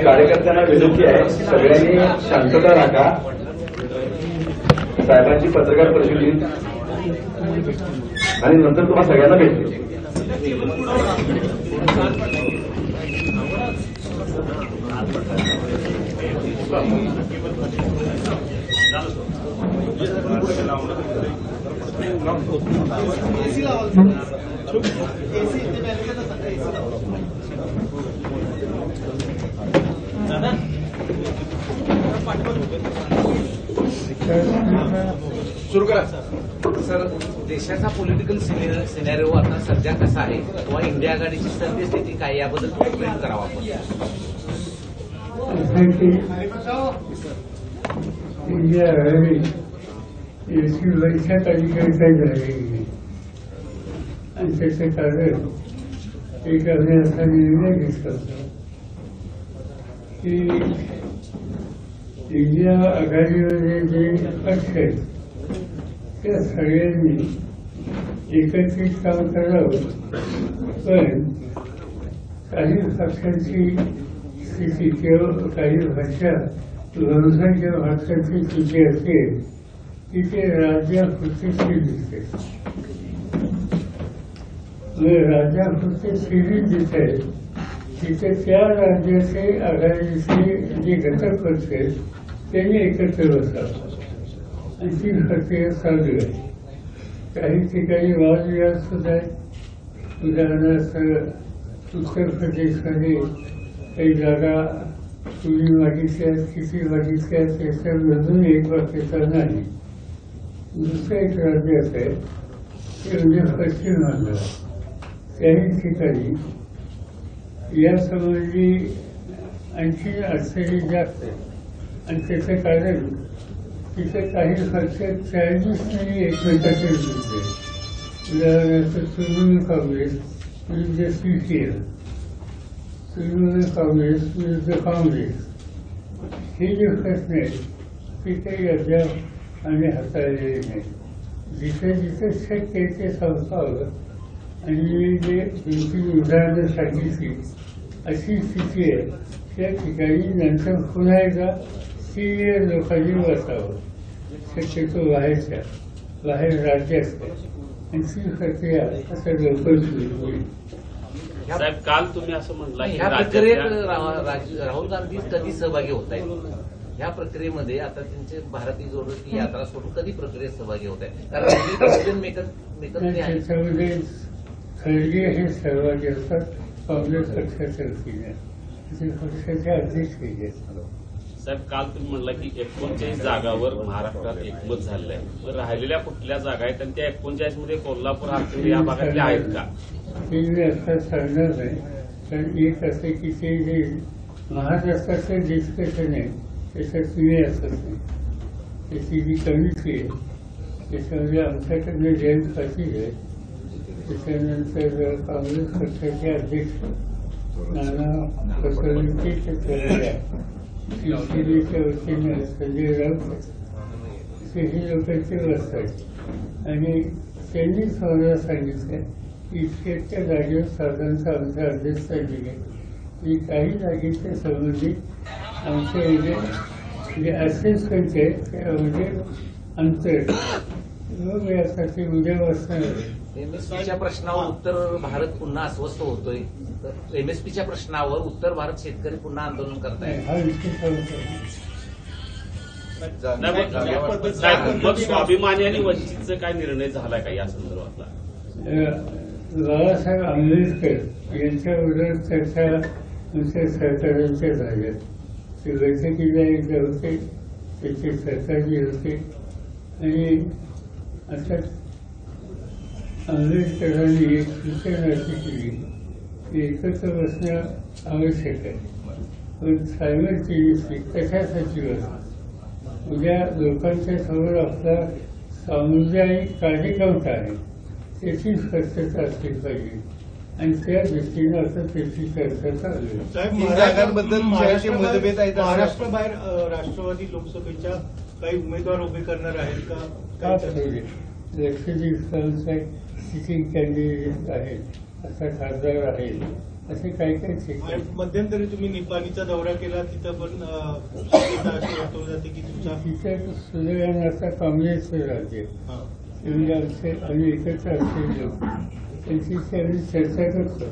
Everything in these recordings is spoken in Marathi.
कार्यकर्त्यांना विनंती आहे, सगळ्यांनी शांतता राखा. साहेबांची पत्रकार परिषद आणि नंतर तुम्हाला सगळ्यांना भेटते. सुरू करा सर. देशाचा पॉलिटिकल सिनेरिओ आता सध्या कसा आहे किंवा इंडिया आघाडीची सद्यस्थिती काय याबद्दल एक्सप्लेन करावा आपण. इंडिया आघाडी याची लक्षात अधिकारिता झालेली आणि त्याचं कारण एक आम्ही असा निर्णय घेतला होता की इंडिया आघाडीमध्ये जे पक्ष आहेत त्या सगळ्यांनी एकत्रित काम करावं. पण काही पक्षांची स्थिती किंवा काही भाषा लोकसंख्या भाषांची स्थिती असेल की ते राज्यापुरती दिसते. राज्यापुरते सिरीज दिसते तिथे त्या राज्याचे आघाडीचे जे घटक पक्ष आहेत त्यांनी एकत्र बसावं आणि ती प्रक्रिया चालू आहे. काही ठिकाणी वादविवाद सुद्धा आहे. उदाहरणार्थ उत्तर प्रदेशमध्ये काही जागा तुम्ही मागितल्या किती मागितल्या त्याच्यामधून एक वाक्यता नाही. दुसरं एक राज्य असं आहे ते म्हणजे पश्चिम बंगाल. त्याही ठिकाणी यासंबंधी आणखी अडचणी जास्त आहे आणि त्याचं कारण तिथे काही पक्ष चायनीजने एकमेकाचे विरुद्ध आहे. उदाहरणार्थ तृणमूल काँग्रेस विरुद्ध CPM, तृणमूल काँग्रेस विरुद्ध काँग्रेस, हे जे प्रश्न आहेत ते काही अद्याप आम्ही हाताळलेले नाही. जिथे जिथे शक्य आहे ते संपवावं. आणि जे दोन-तीन उदाहरणं सांगितली अशी स्थिती आहे त्या ठिकाणी नंतर पुन्हा एकदा सिनियर लोकांनी बसावं, शक्यतो बाहेर राज्यात आणि ती प्रक्रिया आता लवकर सुरू होईल. साहेब, काल तुम्ही असं म्हटलं ह्या प्रक्रियेत राहुल गांधी कधी सहभागी होत आहेत? ह्या प्रक्रियेमध्ये आता त्यांचे भारतीय जोडणी यात्रा सोडून कधी प्रक्रियेत सहभागी होत आहेत? कारण त्याच्यामध्ये खरगे हे सहभागी असतात काँग्रेस पक्षाच्या वतीने. पक्षाचे अध्यक्ष आहेत. साहेब, काल तुम्ही म्हटलं की 39 जागावर महाराष्ट्रात एकमत झालेलं आहे. तर राहिलेल्या कुठल्या जागा आहेत आणि त्या 39 मध्ये कोल्हापूर हातकर्ली या भागातल्या आहेत का? ते मी आता सांगणार नाही. कारण एक असं की ते जे महाराष्ट्राचं डिस्कशन आहे त्याच्यात तुम्ही असत नाही. त्याची जी कमिटी आहे त्याच्यामध्ये आमच्याकडनं जयंत पाटील आहे, त्याच्यानंतर काँग्रेस पक्षाचे अध्यक्ष नाना पटोलेंचे चेहरे शिवसेनेच्या वतीने संजय राऊत हे लोक ते बसतात आणि त्यांनीच मला सांगितलं की इतक्या जागेवर साधारणतः आमच्या अध्यक्षांनी की काही जागेच्या संबंधित आमच्या इथे जे असेसमेंट आहे त्यामध्ये अंतर मग यासाठी उद्या बसणार. एमएसपीच्या प्रश्नावर उत्तर भारत पुन्हा अस्वस्थ होतोय. तर एमएसपीच्या प्रश्नावर उत्तर भारत शेतकरी पुन्हा आंदोलन करतायत. हा विषय मग स्वाभिमानी आणि वंचितचा काय निर्णय झालाय का या संदर्भातला? बाळासाहेब आंबेडकर यांच्याबरोबर चर्चा आमच्या सरकारांच्या झाल्या. ते बैठकीला एकदा होते, त्याचे सरकारही होते आणि आता आंबेडकरांनी एक सूचना अशी केली की एकत्र बसणं आवश्यक आहे, पण सायमल्टेनियसली कशासाठी बसणं? उद्या लोकांच्या समोर आपला सामुदायिक कार्यक्रम काय आहे त्याची स्पष्टता असली पाहिजे आणि त्या दृष्टीनं आता त्याची चर्चा चालू आहे. साहेब, तीन जागांबद्दल जे मतभेद आहेत असं- महाराष्ट्राबाहेर राष्ट्रवादी लोकसभेच्या काही उमेदवार उभे करणार आहेत का? का पाहिजे लक्षद्वीप सिटिंग कॅन्डिडेट आहेत, असा खासदार आहेत, असे काही काही आणि ठिकाण. मध्यंतरी तुम्ही निपाणीचा दौरा केला, तिथं पण शक्यता अशी वर्तवली जाते की तुमचा तिथं सुदैवानं आता काँग्रेसचं राज्य हा. एवढे आम्ही एकत्र असलेले लोक त्यांची आम्ही चर्चा करतो.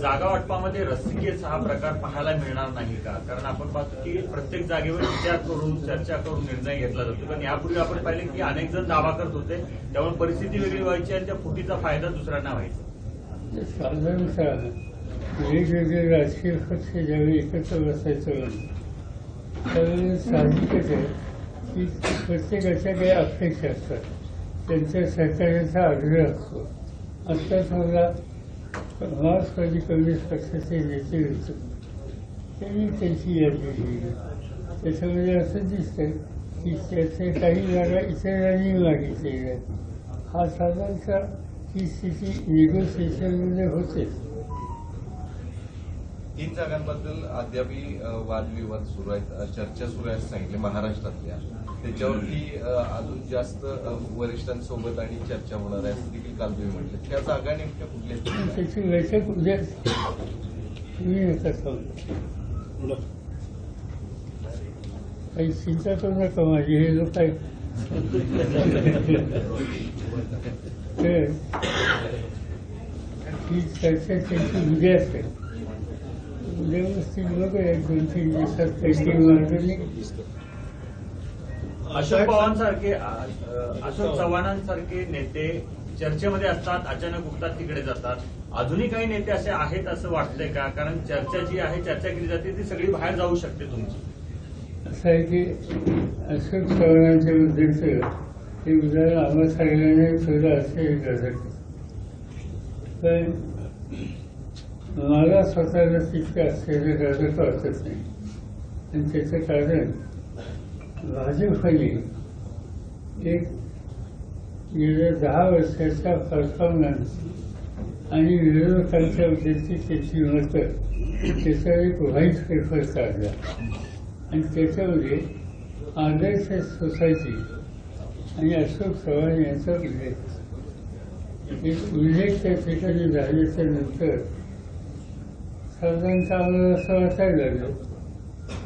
जागा वाटपामध्ये रस्सीखेच हा प्रकार पाहायला मिळणार नाही का? कारण आपण पाहतो की प्रत्येक जागेवर विचार करून चर्चा करून निर्णय घेतला जातो. कारण यापूर्वी आपण पाहिले की अनेक जण दावा करत होते, त्यामुळे परिस्थिती वेगळी व्हायची आणि त्या फुटीचा फायदा दुसऱ्यांना व्हायचा. साधारणतः वेगवेगळे राजकीय पक्ष ज्यावेळी एकत्र बसायचं त्यावेळी साहजिकच आहे की प्रत्येकाच्या काही अपेक्षा असतात, त्यांच्या सहकार्याचा आग्रह असतो. आत्ताच मला मार्क्सवादी कम्युनिस्ट पक्षाचे नेते होते, त्यांनी त्यांची यादी लिहिली. त्याच्यामध्ये असं दिसतं की त्याचे काही जागा इतरांनी मागितलेल्या आहेत. हा साधारणतः ही स्थिती निगोसिएशनमध्ये होतेच. 3 जागांबद्दल अद्यापही वादविवाद सुरू आहेत, चर्चा सुरू आहे असं सांगितले महाराष्ट्रातल्या. त्याच्यावरती अजून जास्त वरिष्ठांसोबत आणि चर्चा होणार आहे असं देखील काल तुम्ही म्हटलं. त्या जागा नेमक्या कुठल्या आहेत? त्याची बैठक उद्या तुम्ही नका सांगू. काही चिंता करू नका माझी, हे लोक काय तर ही चर्चा त्यांची उद्या असेल. उद्या व्यवस्थित बघूया 2-3 दिवसात काही मार्ग नाही. अशोक पवारांसारखे अशोक चव्हाणांसारखे नेते चर्चेमध्ये असतात, अचानक उठतात, तिकडे जातात. अजूनही काही नेते असे आहेत असं वाटतंय का? कारण चर्चा जी आहे, चर्चा केली जाते ती सगळी बाहेर जाऊ शकते तुमची. असं आहे की अशोक चव्हाणांच्या बद्दलचं हे उदाहरण आम्हा सगळ्यांना ठेवलं असेल गरज. पण मला स्वतःला तितकं असलेलं गरज वाटत नाही. आणि त्याचं कारण भाजपने एक गेल्या 10 वर्षाचा परफॉर्मन्स आणि विरोधकांच्या बद्दलची त्याची मतं त्याचा एक व्हाईट पेपर काढला आणि त्याच्यामध्ये आदर्श सोसायटी आणि अशोक चव्हाण यांचा उल्लेख, एक उल्लेख त्या ठिकाणी झाल्याच्या नंतर साधारणतः आम्हाला असं वाटायला लागलं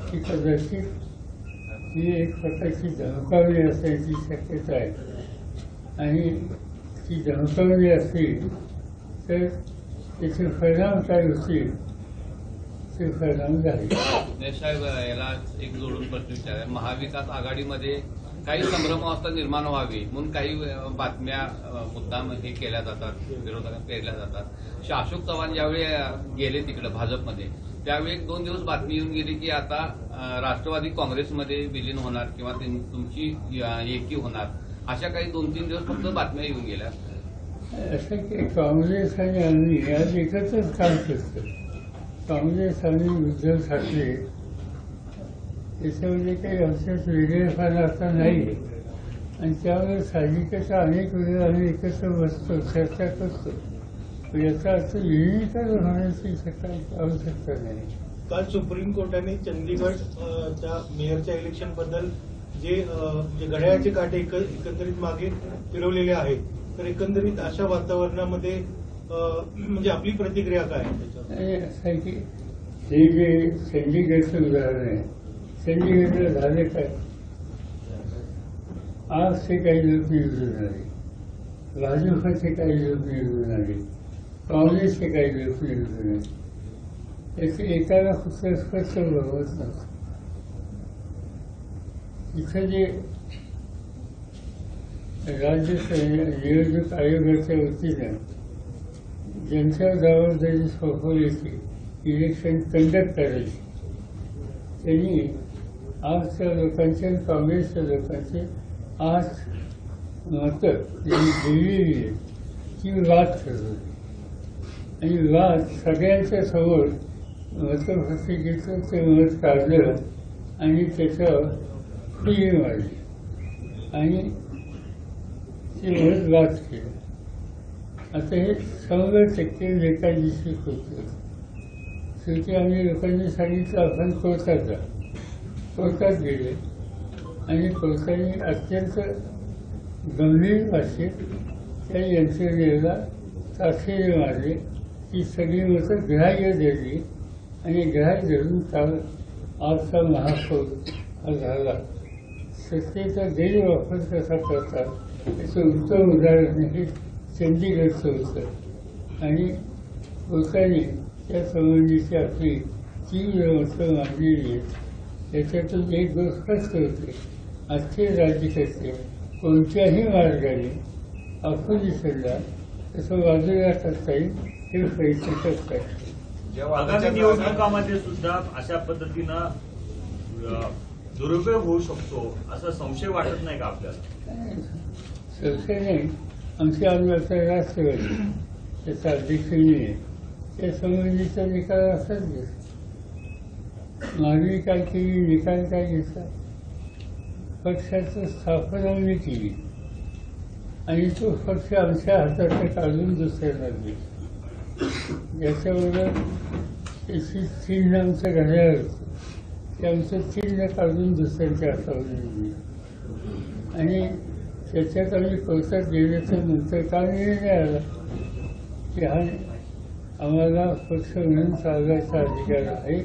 की कदाचित ही एक प्रकारची धमकावणी असण्याची शक्यता आहे. आणि ती धमकावणी असतील तर त्याचे परिणाम काय होतील ते परिणाम झाले. साहेब, याला एक जोडून प्रश्न विचार, महाविकास आघाडीमध्ये काही संभ्रमावस्था निर्माण व्हावी म्हणून काही बातम्या मुद्दाम हे केल्या जातात, विरोधाला पेरल्या जातात. अशोक चव्हाण ज्यावेळी गेले तिकडे भाजपमध्ये, त्यावेळी 1-2 दिवस बातमी येऊन गेली की आता राष्ट्रवादी काँग्रेसमध्ये विलीन होणार किंवा तुमची एकी होणार, अशा काही 2-3 दिवस फक्त बातम्या येऊन गेल्या. असं की काँग्रेस आणि आम्ही आज एकत्रच काम करतो. काँग्रेस आणि उद्धव ठाकरे त्याच्यामध्ये काही आमच्यात वेगळेपणा आता नाही. आणि त्यामुळे साहजिकच अनेक वेळेला आम्ही एकत्र बसतो, चर्चा करतो. याचा अर्थ विलीनीकरण होण्याची आवश्यकता नाही. काल सुप्रीम कोर्टाने चंदीगडच्या मेयरच्या इलेक्शन बद्दल जे घड्याळाचे काटे एकंदरीत मागे फिरवलेले आहेत, तर एकंदरीत अशा वातावरणामध्ये म्हणजे आपली प्रतिक्रिया काय आहे त्याच्यावर? असं आहे की हे जे चंदीगडचं उदाहरण आहे, चंदीगडला झाले काय, आज ते काही लोक निवडून आले, भाजपचे काही लोक निवडून आले, काँग्रेसचे काही लोक निवडून आले. त्याचे एकाला कुठलं स्पष्ट बघत नसतं. इथं जे राज्य निवडणूक आयोगाच्या वतीनं ज्यांच्या जबाबदारी सोपवली की इलेक्शन कंडक्ट करायची, त्यांनी आजच्या लोकांचे, काँग्रेसच्या लोकांचे आज मतं त्यांनी दिलेली आहे की वाद ठरवली. आणि वाद सगळ्यांच्या समोर मतपत्रिकेचं ते मत काढलं आणि त्याच्यावर फुली मारली. आणि बरंच वाद केला. आता हे 100% एकादिशी होतं. शेवटी आम्ही लोकांनी सांगितलं आपण कोर्टात गेले आणि कोर्टाने अत्यंत गंभीर भाषेत त्या यंत्रणेला ताशेरे मारले. ही सगळी मतं ग्राह्य धरली आणि ग्राह्य धरून काल आजचा महापौर हा झाला. सत्तेचा गैरवापर कसा करतात याचं उत्तम उदाहरण हे चंदीगडचं होतं. आणि कोर्टाने त्या संबंधीची आपली तीव्र मतं मांडलेली आहेत. त्याच्यातून एक गोष्ट स्पष्ट होते, आजचे राज्यकर्ते कोणत्याही मार्गाने अपोजिशनला तसं बाजूला करता येईल हे प्रयत्न करतात. आगामी निवडणुकामध्ये सुद्धा अशा पद्धतीनं दुरुपयोग होऊ शकतो असा संशय वाटत नाही का आपल्याला? संशय नाही. आमचे आमदार राष्ट्रवादी त्याचा अध्यक्ष मी आहे. त्या संबंधीचा निकाल असाच घेतला. मागणी काय केली, निकाल काय घेतला? पक्षाचं स्थापना मी केली आणि तो पक्ष आमच्या हातात काढून दुसऱ्यांना दिला. याच्याबरोबर त्याची चिन्ह आमच्या घड्याळ होतं, ते आमचं चिन्ह काढून दुसऱ्यांच्या हातावर दिलं. आणि त्याच्यात आम्ही कोर्टात गेल्याच्या नंतर का निर्णय आला की हा आम्हाला पक्ष म्हणून चालवायचा अधिकार आहे.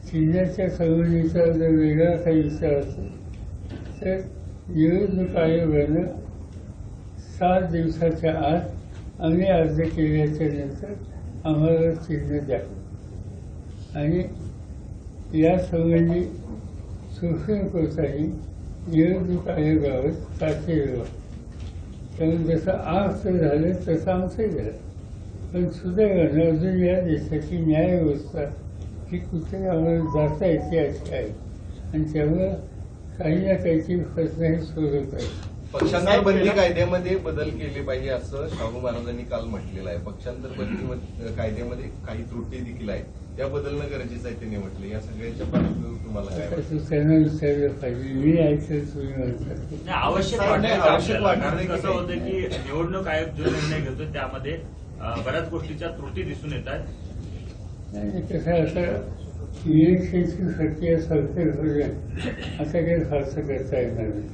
चिन्हाच्या संबंधीचा जर वेगळा काही विचार असेल तर निवडणूक आयोगानं 7 दिवसाच्या आत आम्ही अर्ज केल्याच्या नंतर आम्हाला चिन्ह द्या. आणि यासंबंधी सुप्रीम कोर्टाने निवडणूक आयोगावर ताशेरे. त्यामुळे जसं आमचं झालं तसं आमचंही झालं. पण सुदैवानं अजून या देशाची न्यायव्यवस्था ही कुठे आम्हाला जाता येते अशी आहे आणि त्यामुळं काही ना काहीतरी प्रश्न हे सोडवत आहे. पक्षांतर बंदी कायद्यामध्ये बदल केले पाहिजे असं शाहू महाराजांनी काल म्हटलेलं आहे. पक्षांतर बंदी कायद्यामध्ये काही त्रुटी देखील आहेत, त्या बदलणं गरजेचं आहे त्यांनी म्हटलं. या सगळ्याच्या पार्श्वभूमीवर तुम्हाला काय वाटतं? त्यांना विचारलं पाहिजे. मी ऐकलं तुम्ही म्हणतात नाही, आवश्यक वाटतं. कारण कसं होतं की निवडणूक आयोग जो निर्णय घेतो त्यामध्ये बऱ्याच गोष्टीच्या त्रुटी दिसून येत आहेत. नाही कसं आता इलेक्शनची प्रक्रिया संस्थेपर्यंत असं काही फारसं करता येणार नाही.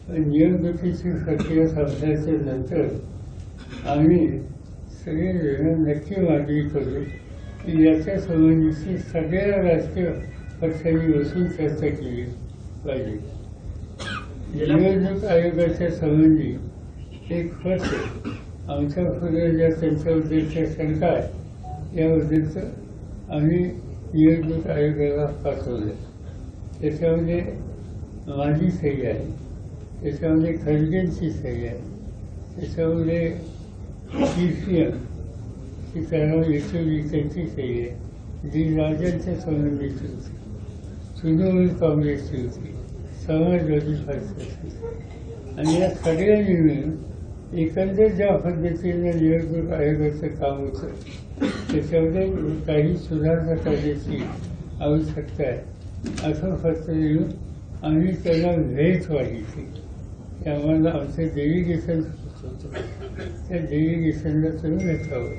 पण निवडणुकीची प्रक्रिया संपल्याच्या नंतर आम्ही सगळेजण नक्की मागणी करू की याच्या संबंधीची सगळ्या राजकीय पक्षांनी बसून चर्चा केली पाहिजे. निवडणूक आयोगाच्या संबंधी एक फर्स्ट आमच्या पुढे ज्या त्यांच्याबद्दलच्या शंका आहे याबद्दलचं आम्ही निवडणूक आयोगाला पाठवलं. त्याच्यामध्ये माझी सही आहे, त्याच्यामध्ये खडगेंची सही आहे, त्याच्यामध्ये CCM सीताराम येचुरी त्यांची सही आहे, जी राजांच्या संबंधीची होती, तृणमूल काँग्रेसची होती, समाजवादी पार्टीची होती. आणि या सगळ्यांनी मिळून एकंदर ज्या पद्धतीने निवडणूक आयोगाचं काम होतं त्याच्यामध्ये काही सुधारणा करण्याची आवश्यकता आहे असं फक्त येऊन आम्ही त्याला भेट मागितली की आम्हाला आमचं डेलिगेशन होतं, त्या डेलिगेशनला तुम्ही भेटावं.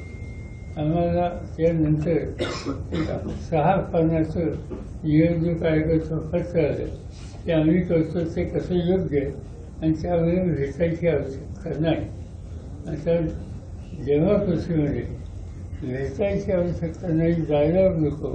आम्हाला त्यानंतर 6 पानाचं निवडणूक आयोगाचं पत्र आलं ते आम्ही करतो ते कसं योग्य आहे आणि त्यामुळे भेटायची आवश्यकता नाही. आता डेमोक्रेसीमध्ये भेटायची आवश्यकता नाही, जायला नको,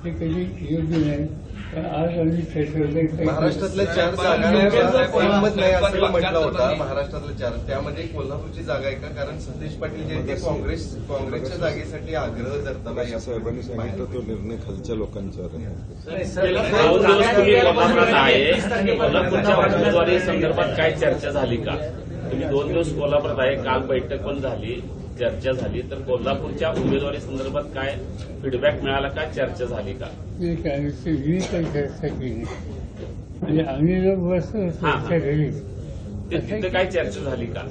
हे कधी योग्य नाही. आज आम्ही त्याच्याबद्दल महाराष्ट्रातल्या 4 जागांचा किंमत नाही असं म्हटलं होतं. महाराष्ट्रातल्या 4 त्यामध्ये कोल्हापूरची जागा आहे का? कारण सतीश पाटील जे ते काँग्रेसच्या जागेसाठी आग्रह धरताना या साहेबांनी सांगितलं तो निर्णय खालच्या लोकांच्यावर आहे. कोल्हापूरच्या उमेदवारी संदर्भात काय चर्चा झाली का? तुम्ही 2 दिवस कोल्हापुरात आहे, काल बैठक पण झाली, चर्चा झाली, तर कोल्हापूरच्या उमेदवारी संदर्भात काय फीडबॅक मिळाला का? चर्चा झाली का? मी काही चर्चा केली म्हणजे आम्ही लोक बसतो त्यांच्या घरी तिथं काय चर्चा झाली का?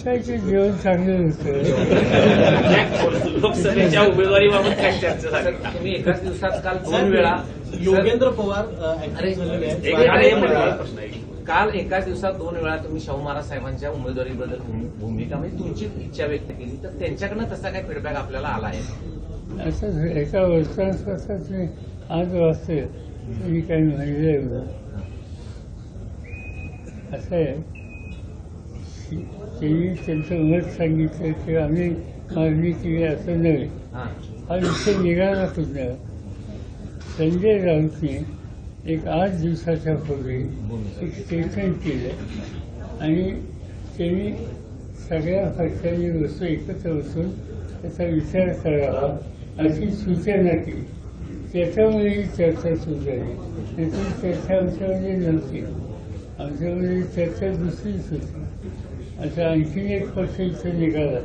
काय ते जेवण चांगलं होतं. लोकसभेच्या उमेदवारीबाबत काय चर्चा झाली का? तुम्ही एकाच दिवसात काल 2 वेळा योगेंद्र पवार अरे एक प्रश्न आहे. काल एकाच दिवसात 2 वेळा तुम्ही शाहू महाराज साहेबांच्या उमेदवारीबद्दल भूमिका म्हणजे तुमची इच्छा व्यक्त केली, तर त्यांच्याकडनं तसा काय फीडबॅक आपल्याला आला आहे? असं एका वर्षांपासून मी आज वाचते मी काही म्हणलं असं आहे, त्यांनी त्यांचं मत सांगितलं की आम्ही मागणी केली असं नव्हे. हा विषय निघाला सुद्धा. संजय राऊतने एक 8 दिवसाच्या पूर्वी एक स्टेटमेंट केलं आणि त्यांनी सगळ्या पक्षांनी वस्तू एकत्र बसून त्याचा विचार करावा अशी सूचना केली. त्याच्यामुळे चर्चा सुरू झाली. त्याची चर्चा आमच्यामध्ये नव्हती. आमच्यामध्ये चर्चा दुसरीच होती. असा आणखीन एक पक्ष इथं निघाला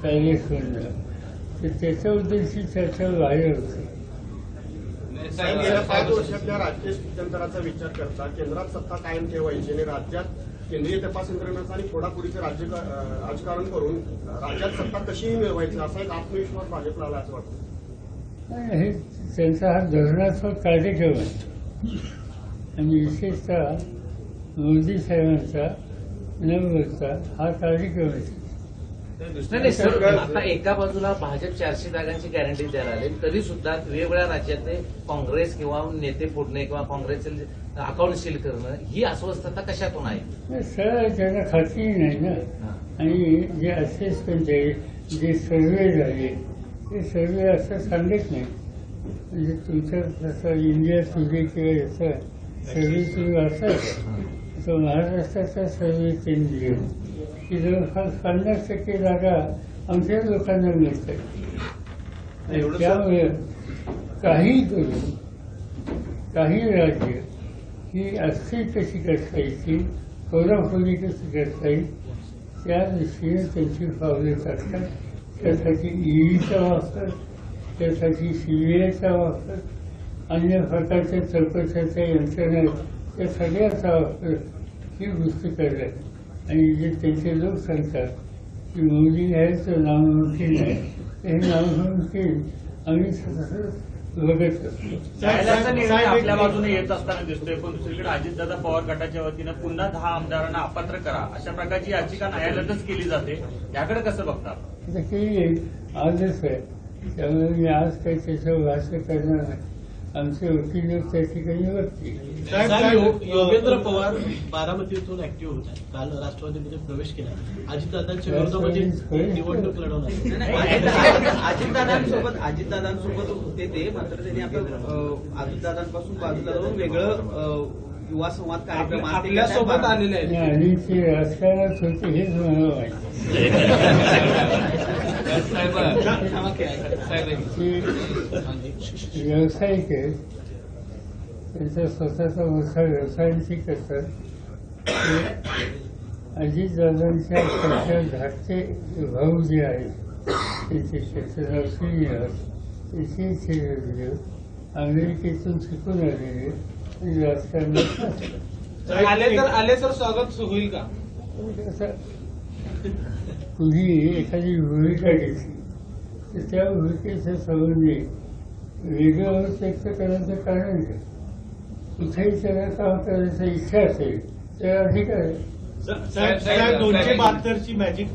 काँग्रेसमधनं, तर त्याच्याबद्दलची चर्चा बाहेर होती. गेल्या 5 वर्षातल्या राजकीय स्थित्यंतराचा विचार करता केंद्रात सत्ता कायम ठेवायची आणि राज्यात केंद्रीय तपास यंत्रणाचं आणि फोडाफोडीचं राजकारण करून राज्यात सत्ता कशीही मिळवायची असा एक आत्मविश्वास भाजपला आला असं वाटतं. हे त्यांचा हा धोरणात्मक कार्यक्रम आहे आणि विशेषतः मोदी साहेबांचा न बोलता हा कार्यक्रम आहे. नाही सर, आता एका बाजूला भाजप 400 जागांची गॅरंटी द्यायला आले, तरी सुद्धा वेगवेगळ्या राज्यातले काँग्रेस किंवा नेते फोडणे किंवा काँग्रेसचे अकाउंट सील करणं ही अस्वस्थता कशातून आहे? सर त्यांना खात्री नाही ना. आणि जे असेसमेंट आहे, जे सर्वे झाले ते सर्वे असं सांगत नाही. म्हणजे तुमचं जसं इंडिया टुडे किंवा याचा सर्वे तुम्ही वाचायचा, तर महाराष्ट्राचा सर्वे त्यांनी दिला की जवळपास 50% जागा आमच्या लोकांना मिळतात. त्यामुळे काही करून काही राज्य ही अस्थिर कशी करता येईल, फोडाफोडी कशी करता येईल, त्या दृष्टीने त्यांची पावले टाकतात. त्यासाठी ईडीचा वापर, त्यासाठी सीबीआयचा वापर, अन्य प्रकारच्या चौकशाच्या यंत्रणा, त्या सगळ्याचा वापर ही गोष्टी करतात. आणि जे त्यांचे लोक सांगतात की मोदी यायचं नावमुमकीन आहे, हे नावमुमकीन आम्ही बघत असतो. आपल्या बाजूने येत असताना दिसतोय, पण दुसरीकडे अजितदादा पवार गटाच्या वतीनं पुन्हा 10 आमदारांना अपात्र करा अशा प्रकारची याचिका न्यायालयातच केली जाते. याकडे कसं बघता? केली आजच आहे, त्यामुळे मी आज काही त्याच्यावर भाष्य करणार नाही. आमचे वकील लोक त्या ठिकाणी बघतील. योगेंद्र पवार बारामतीतून ऍक्टिव्ह होत आहेत. काल राष्ट्रवादीमध्ये प्रवेश केला. अजितदादांच्या विरोधामध्ये निवडणूक लढवणार. अजितदादांसोबत होते ते, मात्र त्यांनी आता अजितदादांपासून बाजूला जाऊन वेगळं युवा संवाद कार्यक्रम आपल्यासोबत आलेले आहेत. आणि ते राजकारणात होते हेच मला माहिती. व्यावसायिक आहे, त्यांचा स्वतःचा मोठा व्यवसायांची करतात. अजितदादांच्या पक्षात धाकटे भाऊ जे आहेत त्यांचे त्याचं श्रीनिवास, त्याचे अमेरिकेतून शिकून आलेले आणि राजकारणात आले तर स्वागत होईल का? कुणी एखादी भूमिका घेतली तर त्या भूमिकेच्या संबंधी वेगळं व्यक्त करायचं कारण काय? कुठेही त्याला काम करायची इच्छा असेल तर अधिकार आहे. 272ची मॅजिक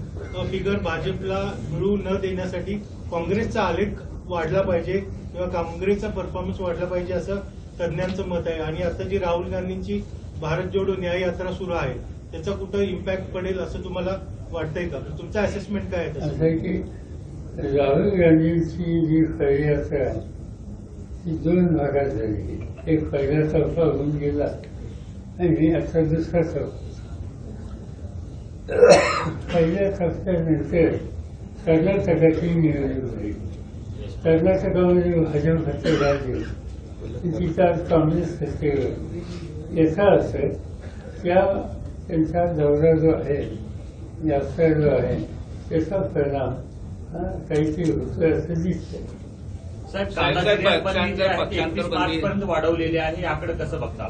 फिगर भाजपला मिळू न देण्यासाठी काँग्रेसचा आलेख वाढला पाहिजे किंवा काँग्रेसचा परफॉर्मन्स वाढला पाहिजे असं तज्ज्ञांचं मत आहे. आणि आता जी राहुल गांधींची भारत जोडो न्याय यात्रा सुरू आहे त्याचा कुठं इम्पॅक्ट पडेल असं तुम्हाला वाटतंय का? तुमचं असेसमेंट काय आहे? असं आहे की राहुल गांधींची जी खरी यात्रा आहे ती 2 भागात झाली. एक पहिला टप्पा होऊन गेला आणि आता दुसरा टप्पा. पहिल्या टप्प्यानंतर कर्नाटकाची निवडणूक झाली. कर्नाटकामध्ये भाजपचं राज्य, तिथं आज काँग्रेस सत्तेवर. याचा अर्थ त्यांचा दौरा जो आहे, यात्रा जो आहे, त्याचा परिणाम काहीतरी होतोय असं दिसतंय. साहेब, कांदा निर्यात बंदी जी आहे 31 मार्चपर्यंत वाढवलेली आहे, याकडे कसं बघता?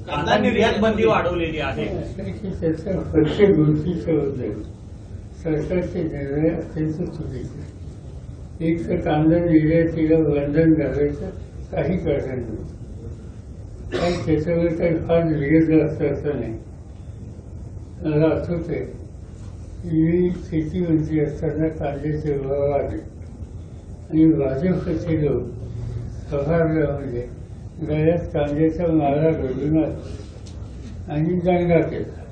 कांदा निर्यात बंदी वाढवलेली आहे. त्याच्या प्रत्येक गोष्टीच्या बद्दल सरकारचे निर्णय अत्यंत चुकीचे. एक तर कांदा निर्यातीला बंधन घालायचं काही कारण नव्हतं. काही त्याच्यावर काही फार लिहिलं असं नाही. मला आठवतंय मी शेती मंत्री असताना कांद्याचे भाव आले आणि भाजपचे लोक सभागृहामध्ये गळ्यात कांद्याचा माळा घालून आला आणि दंगा केला.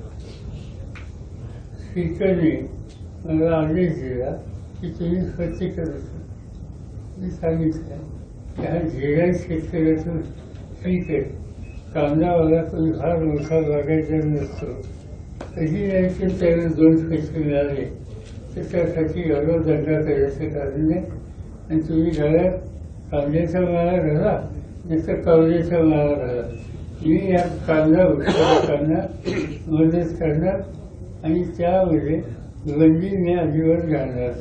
स्पीकरने मला आदेश दिला की तुम्ही स्पष्टीकरण. मी सांगितलं की हा झेडा शेतकऱ्यातून ठीक आहे, कांदावाला तुम्ही फार मोठा बघायचा नसतो, तरी यायचे त्याला 2 पैसे मिळाले तर त्यासाठी एवढा दंगा करायचं कारण नाही. आणि तुम्ही घरात कांद्याचा माळा घाला नंतर कांद्याचा माळा घाला. मी या कांदा उत्पादकांना मदत करणार आणि त्यामध्ये बंदी मी अजिबात घालणार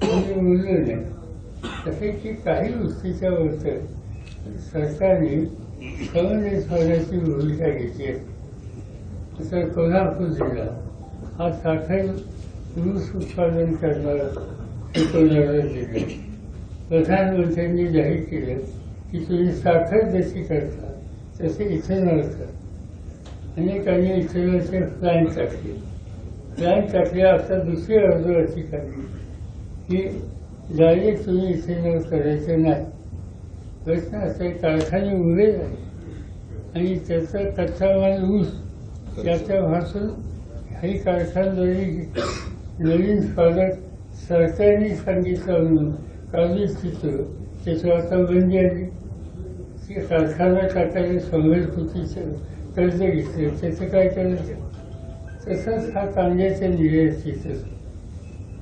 नाही बोललो नाही. तसे की काही गोष्टीच्या बद्दल सरकारने संवेदनशील भूमिका घेतली आहे. तर कोल्हापूर जिल्हा हा साखर ऊस उत्पादन करणारा शिकवणारा जिल्हा. प्रधानमंत्र्यांनी जाहीर केलं की तुम्ही साखर जशी करता तसे इथेनॉल करा. अनेकांनी इथेनॉलचे प्लॅन टाकले. आता दुसरी अर्ज अशी काढली की डायरेक्ट तुम्ही इथेनॉल करायचं नाही. प्रश्न असा कारखाने उभे झाले आणि त्याचा कच्चा माल ऊस त्याच्यापासून काही कारखानदारी नवीन स्पर्धक सरकारने सांगितलं म्हणून काढू इच्छितो त्याच्यावर आता बंदी आली. कारखाना टाकायला 100 कोटीचं कर्ज घेतलं, त्याचं काय करायचं. तसंच हा कांद्याच्या निर्यातीचं.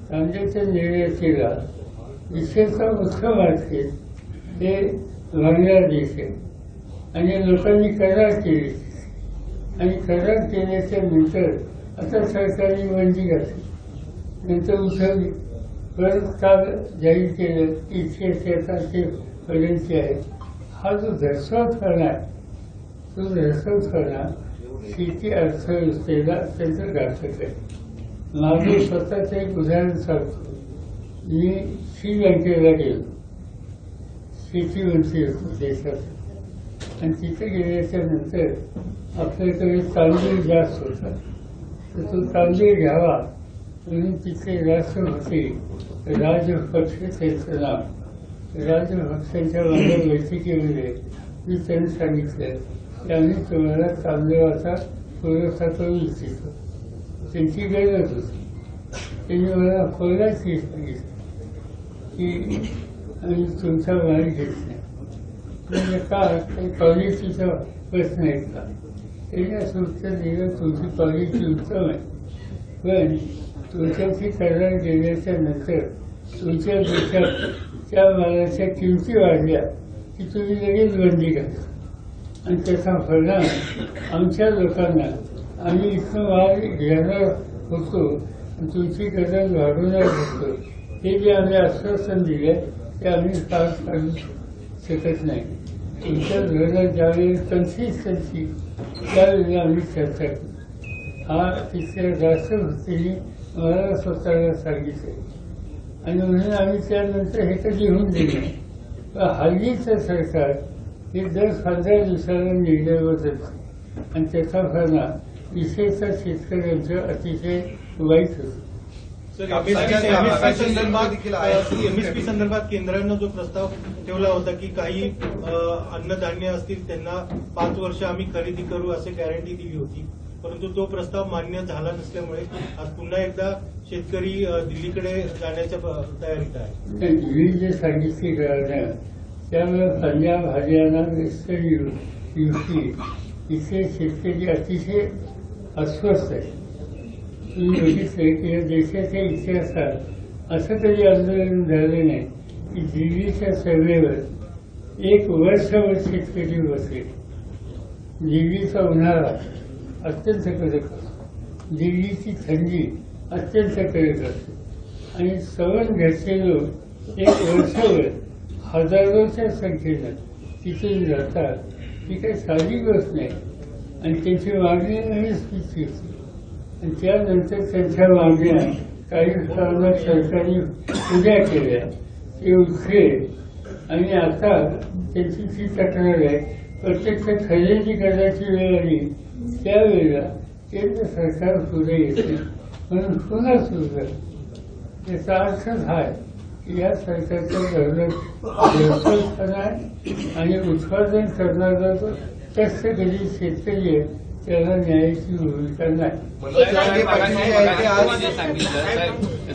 कांद्याच्या निर्यातीला विशेषतः मुख्य मार्केट हे बांगलादेश आहे आणि लोकांनी करार केली आणि करार केल्याच्या नंतर आता सरकारने बंदी घातली, नंतर उठवली. परत काल जाहीर केलं की 187 पर्यंत आहे. हा जो धर्सवतपणा आहे तो धर्सवतपणा शेती अर्थव्यवस्थेला अत्यंत घातक आहे. माझं स्वतःचं एक उदाहरण सांगतो. मी श्रीलंकेला गेलो, शेती मंत्री होतो देशात, आणि तिथे गेल्याच्या नंतर आपल्याकडे तांदूळ जास्त होता तर तो तांदूळ घ्यावा म्हणून तिथे राष्ट्रपती राजपक्षे त्यांचं नाव. राजपक्षांच्या माझ्या बैठकीमध्ये मी त्यांनी सांगितलं की आम्ही तुम्हाला तांदूळाचा पुरवठा करू इच्छितो. त्यांची गरज होती. त्यांनी मला फळाची सांगितलं की आम्ही तुमचा माल घेत नाही. म्हणजे का काही क्वालिटीचा प्रश्न आहे का. त्यांनी असं उत्तर दिलं तुमची क्वालिटी उत्तम आहे, पण तुमच्याशी करार गेल्याच्या नंतर तुमच्या देशात त्या मालाच्या किमती वाढल्या की तुम्ही लगेच बंदी घाला आणि त्याचा परिणाम आमच्या लोकांना आम्ही इथं माल घेणार होतो आणि तुमची गरज वाढवणार होतो. हे जे आम्ही आश्वासन दिले ते आम्ही पार पाडू शकत नाही. तुमच्या धोरणात ज्यावेळी कन्सिस्टन्सी त्यावेळी आम्ही चर्चा करू. हा तिसऱ्या राष्ट्रपतींनी मला स्वतःला सांगितलं आणि म्हणून आम्ही त्यानंतर हे कधी होऊन दिले. पण हल्लीचं सरकार हे दर 15 दिवसाला निर्णय बदलतं आणि त्याचा परिणाम विशेषतः शेतकऱ्यांचं अतिशय वाईट होतं. एमएसपी संदर्भात केंद्रानं जो प्रस्ताव ठेवला होता की काही अन्नधान्य असतील त्यांना 5 वर्ष आम्ही खरेदी करू असे गॅरंटी दिली होती, परंतु तो प्रस्ताव मान्य झाला नसल्यामुळे आज पुन्हा एकदा शेतकरी दिल्लीकडे जाण्याच्या तयारीत आहे. मी जे सांगितले कारण त्यामुळे पंजाब, हरियाणा, वेस्टर्न युपी इथे शेतकरी अतिशय अस्वस्थ आहे. तुम्ही बघितलं की या देशाच्या इतिहासात असं कधी आंदोलन झालं नाही की दिल्लीच्या सर्वेवर 1 वर्षभर शेतकरी बसले. दिल्लीचा उन्हाळा अत्यंत कडक असतो, दिल्लीची थंडी अत्यंत कडक असते आणि सवण घ्यायचे लोक 1 वर्षभर हजारोच्या संख्येनं तिथून जातात. ही काही साधी गोष्ट नाही आणि त्यांची मागणी MSPची होती आणि त्यानंतर त्यांच्या मागण्या काही काळात सरकारने उद्या केल्या, ते उठले आणि आता त्यांची ती तक्रार आहे प्रत्यक्ष खरेदी करायची वेळ आली त्यावेळेला केंद्र सरकार पुढे येते म्हणून पुन्हा सुरू झालं. याचा अर्थच हा आहे की या सरकारचं धोरण व्यवस्थापन आहे आणि उत्पादन करणारा जो कष्टकरी शेतकरी आहे त्याला न्यायाची भूमिका नाही.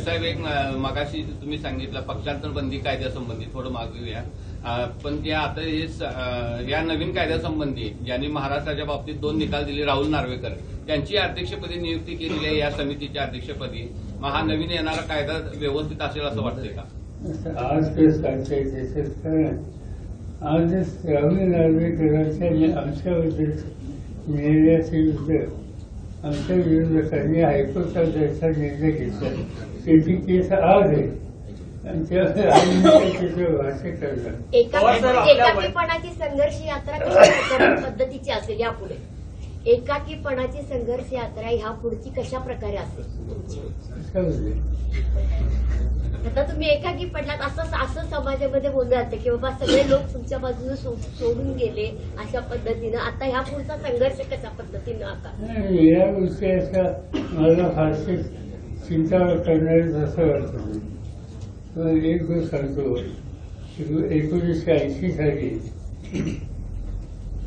साहेब एक मगाशी तुम्ही सांगितलं पक्षांतर बंदी कायद्यासंबंधी थोडं मागूया, पण त्या आता हे या नवीन कायद्यासंबंधी ज्यांनी महाराष्ट्राच्या बाबतीत 2 निकाल दिले राहुल नार्वेकर त्यांची अध्यक्षपदी नियुक्ती केलेली आहे या समितीच्या अध्यक्षपदी. मग हा नवीन येणारा कायदा व्यवस्थित असेल असं वाटतंय का? आज ते सांगता येते कारण आजच राहुल नार्वेकरांच्या आमच्याबद्दल निर्णयाच्या विरुद्ध आमच्या विरोधकांनी हायकोर्टात जायचा निर्णय घेतला. त्याची केस आज आहे आणि त्याचं भाष्य करणार. एकाकीपणाची संघर्ष यात्रा कशा पद्धतीची असेल यापुढे? एकाकीपणाची संघर्ष यात्रा ह्या पुढची कशा प्रकारे असेल? आता तुम्ही एकाकी पडलात असं समाजामध्ये बोललं जातं की बाबा सगळे लोक तुमच्या बाजूने सोडून गेले अशा पद्धतीनं. आता ह्या पुढचा संघर्ष कशा पद्धतीनं आता? या विषयाचा मला फारशी चिंता करणारी असं वाटतं. एक गोष्ट सांगतो, 1980 साली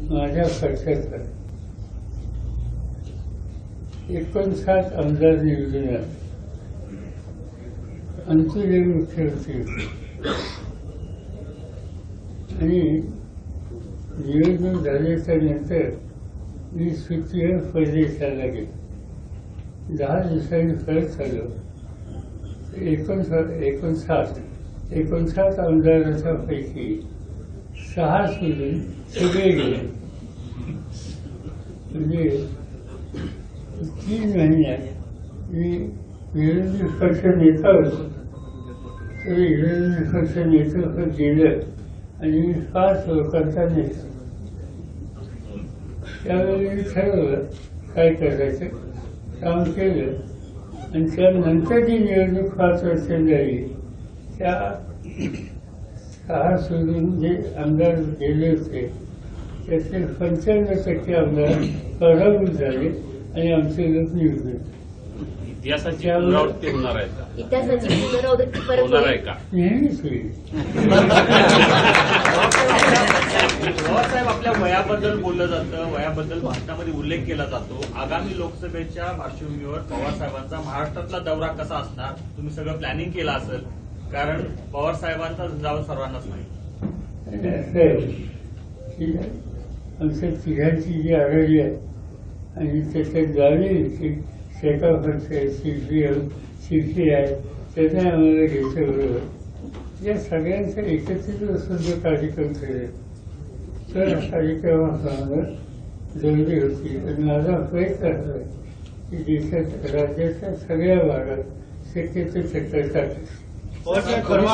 माझ्या पक्षाचा 59 आमदार निवडून आले. अंतुले मुख्यमंत्री होते आणि निवडणूक झाल्याच्या नंतर मी सुट्टीवर परदेशाला गेलो. 10 दिवसांनी परत झालो. 59 आमदारांच्या पैकी 6 सोडून सगळे गेले. म्हणजे 3 महिन्यात मी विरोधी पक्ष नेता होतो. तरी विरोधी पक्ष नेतृत्व केलं आणि मी 5 लोकांचा नेता. त्यावेळी मी ठरवलं काय करायचं, काम केलं आणि त्यानंतर जी निवडणूक 5 वर्षांनी झाली त्या 6 सोडून जे आमदार गेले होते त्यातले 95% आमदार पराभूत झाले आणि आमचे लोक निवडले. इतिहासाची पुनरावृत्ती होणार आहे का? इतिहासाची पुनरावृत्ती परत होणार आहे का? नेहमीच होईल. पवारसाहेब आपल्या वयाबद्दल बोललं जातं, वयाबद्दल भाषणामध्ये उल्लेख केला जातो. आगामी लोकसभेच्या पार्श्वभूमीवर पवारसाहेबांचा महाराष्ट्रातला दौरा कसा असणार? तुम्ही सगळं प्लॅनिंग केलं असेल, कारण पवारसाहेबांचा झंझावात सर्वांनाच नाही. आमच्या तिघांची जी आघाडी आहे आणि त्याच्यात गावी शेकापक्ष आहे, CPI त्यांना आम्हाला घ्यायचं बरोबर. या सगळ्यांचं एकत्रित असून जो कार्यक्रम केले तर कार्यक्रमाप्रमाणे जरुरी होती. आणि माझा प्रयत्न असा आहे की देशात राज्याच्या सगळ्या भागात शक्यतो चक्कर टाकायची. परवा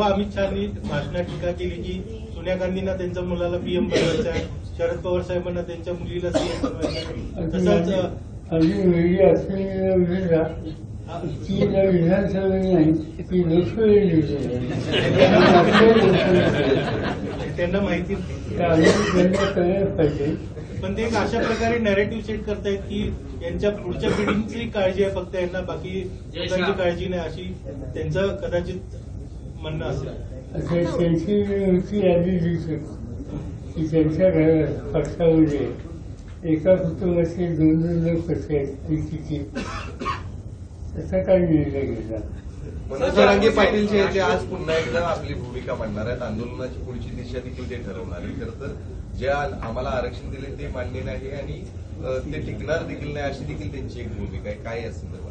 अमित शहानी भाषणात टीका केली की सोनिया गांधींना त्यांच्या मुलाला PM बनवायचं आहे, शरद पवार साहेबांना त्यांच्या मुलीला CM बनवायचं. तसंच आम्ही वेळी असलेल्या ती विधानसभेने नाही ती लोकसभेने त्यांना माहिती करायला पाहिजे. पण ते एक अशा प्रकारे नॅरेटिव्ह सेट करतायत की यांच्या पुढच्या पिढींची काळजी आहे फक्त, यांना बाकी लोकांची काळजी नाही अशी त्यांचं कदाचित म्हणणं असेल. त्यांची होती यादी दिसू की त्यांच्या पक्षामध्ये एका कुटुंबाचे 2 लोक कसे आहेत किती त्याचा काय निर्णय घेतला. मनोज जरांगे पाटील जे ते आज पुन्हा एकदा आपली भूमिका मांडणार आहेत. आंदोलनाची पुढची दिशा देखील ते ठरवणार आहे. खरं तर जे आम्हाला आरक्षण दिले ते मान्य नाही आणि ते टिकणार देखील नाही अशी देखील त्यांची एक भूमिका आहे. काय या संदर्भात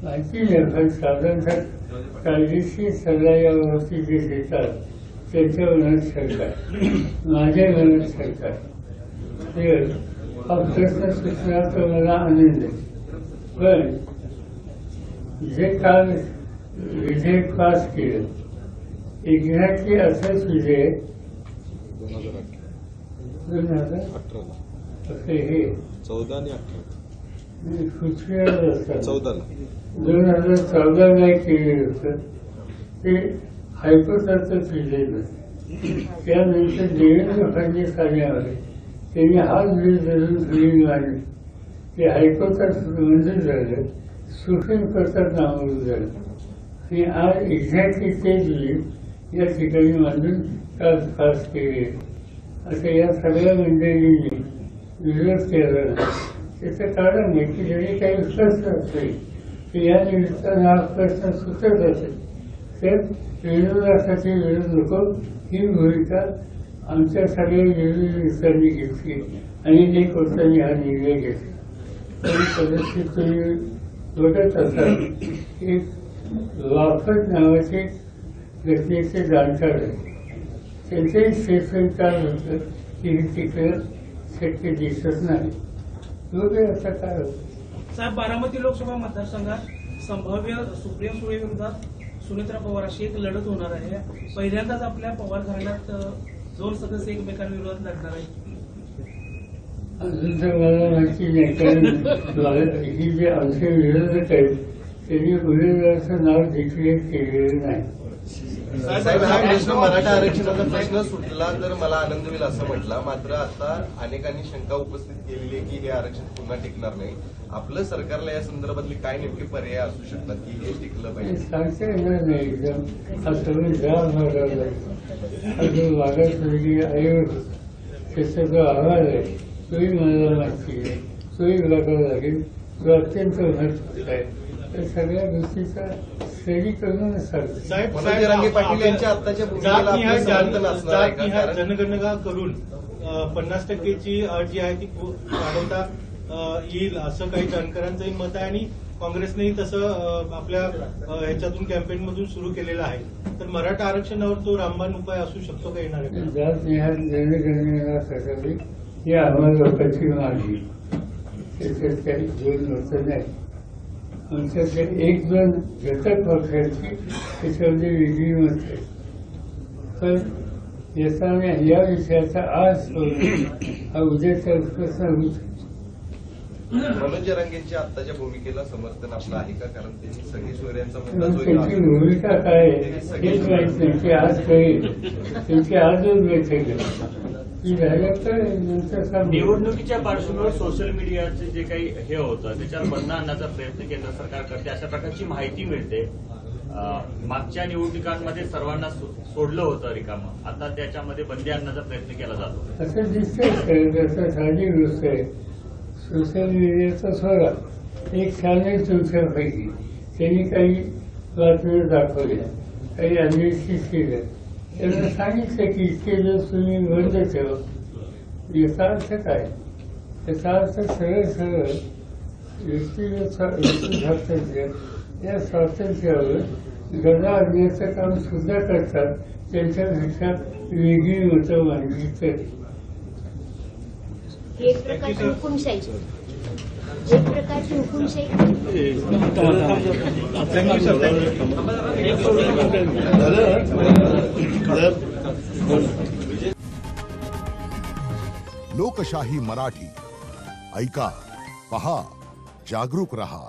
माहिती नाही, पण साधारणतः कायदेशीर सल्ला यावरती जे देतात त्यांच्या मनात शंका आहे, माझ्या मनात शंका आहे. ते हा प्रश्न सुचण्याचा मला आनंद आहे. पण जे काल विधेयक पास केलं एक्झॅक्टली असंच विधेयक 2018 हे 14 आणि 18 14 2014 नाही केलेलं होतं ते हायकोर्टातच विधेयक. त्यानंतर देवेंद्र फडणवीस आल्यावर त्यांनी हा बिल धरून बिल मांडले. ते हायकोर्टात मंजूर झालं, सुप्रीम कोर्टात नामंजूर झालं आणि आज एक्झॅक्टली तेच बिल या ठिकाणी मांडून काल पास केले. आता या सगळ्या मंडळींनी विरोध केला नाही. त्याचं कारण आहे की जरी काही प्रश्न असेल तर या निमित्तानं हा प्रश्न सुटत असेल तर विरोधासाठी विरोध नको ही भूमिका आमच्या सगळ्या विरोधी नेत्यांनी घेतली आणि अनेक कोर्टांनी हा निर्णय घेतला. तरी कदाचित तुम्ही बघत असाल एक वाफत नावाचे घटनेचे जाणकार आहे. त्यांचंही स्टेटमेंट काय होतं की हे तिकडं शक्य दिसत नाही. बघूया आता काय होतं. साहेब, बारामती लोकसभा मतदारसंघात संभाव्य सुप्रिया सुळे विरोधात सुनेत्रा पवार अशी एक लढत होणार आहे. पहिल्यांदाच आपल्या पवार घराण्यात 2 सदस्य एकमेकांविरोधात लढणार आहेत. अजून तर मला माहिती नाही, कारण ही जे आमचे विरोधक आहेत त्यांनी उमेदवाराचं नाव डिक्लेअर केलेलं नाही. साहेब, हा प्रश्न मराठा आरक्षणाचा प्रश्न सुटला तर मला आनंद होईल असं म्हटलं. मात्र आता अनेकांनी शंका उपस्थित केलेली आहे की हे आरक्षण पुन्हा टिकणार नाही. आपलं सरकारला या संदर्भातले काय नेमके पर्याय असू शकतात की हे टिकलं पाहिजे? सांगता येणार नाही एकदम. हा सगळं जाळ मारायला हा जो मागासवर्गीय आयोग त्याचा जो अहवाल आहे तोही मला माहिती आहे, तोही बघावा लागेल. तो अत्यंत महत्वाचा आहे. त्या सगळ्या गोष्टीचा स्टडी करूनच सांगतो. मनोज जरांगे पाटील यांच्या आत्ताच्या भूमिकेला आपलं समर्थन असणार आहे का? जातनिहाय जनगणना करून 50%ची अट जी आहे ती वाढवता येईल असं काही जाणकारांचंही मत आहे आणि काँग्रेसनेही तसं आपल्या ह्याच्यातून कॅम्पेनमधून सुरू केलेलं आहे. तर मराठा आरक्षणावर तो रामबाण उपाय असू शकतो का येणार आहे? जातनिहाय जनगणना करावी ही आम्हाला लोकांची मागणी. त्याच्यात काही 2 मतं नाही. आमच्याकडे 1-2 घटक पक्षांची त्याच्यामध्ये वेगळी मत आहे. पण या विषयाचा आज हा उद्याचा प्रश्न होऊ शकतो. मनोज जरांगेंच्या आत्ताच्या भूमिकेला समर्थन आपलं आहे का? कारण त्यांनी सगळी सोयऱ्यांचा मुद्दा जो त्यांची भूमिका काय आहे हेच माहीत नाही. ते आज कळेल. त्यांची आजच बैठक निवडणुकीच्या पार्श्वभूमीवर सोशल मीडियाचे जे काही हे होतं त्याच्यावर बंद आणण्याचा प्रयत्न केंद्र सरकार करते अशा प्रकारची माहिती मिळते. मागच्या निवडणुकांमध्ये सर्वांना सोडलं होतं रिकामं, आता त्याच्यामध्ये बंदी आणण्याचा प्रयत्न केला जातो असं दिसतंय. त्याचा साधी गोष्ट आहे. सोशल मीडियाचा सोडा एक चॅनल तुमच्यापैकी त्यांनी काही बातम्या दाखवल्या, काही अनालिसिस केलं, त्यांना सांगितलं की इतके दिवस तुम्ही बंद ठेवा. याचा अर्थ काय? याचा अर्थ सरळ व्यक्तिगत स्वातंत्र्य या स्वातंत्र्यावर गदा आणण्याचं काम सुद्धा करतात. त्यांच्यापेक्षा वेगळी मतं मांडली तर एक प्रकारची हुकुमशाही, एक प्रकारची हुकुमशाही. लोकशाही मराठी ऐका, पहा, जागरूक रहा.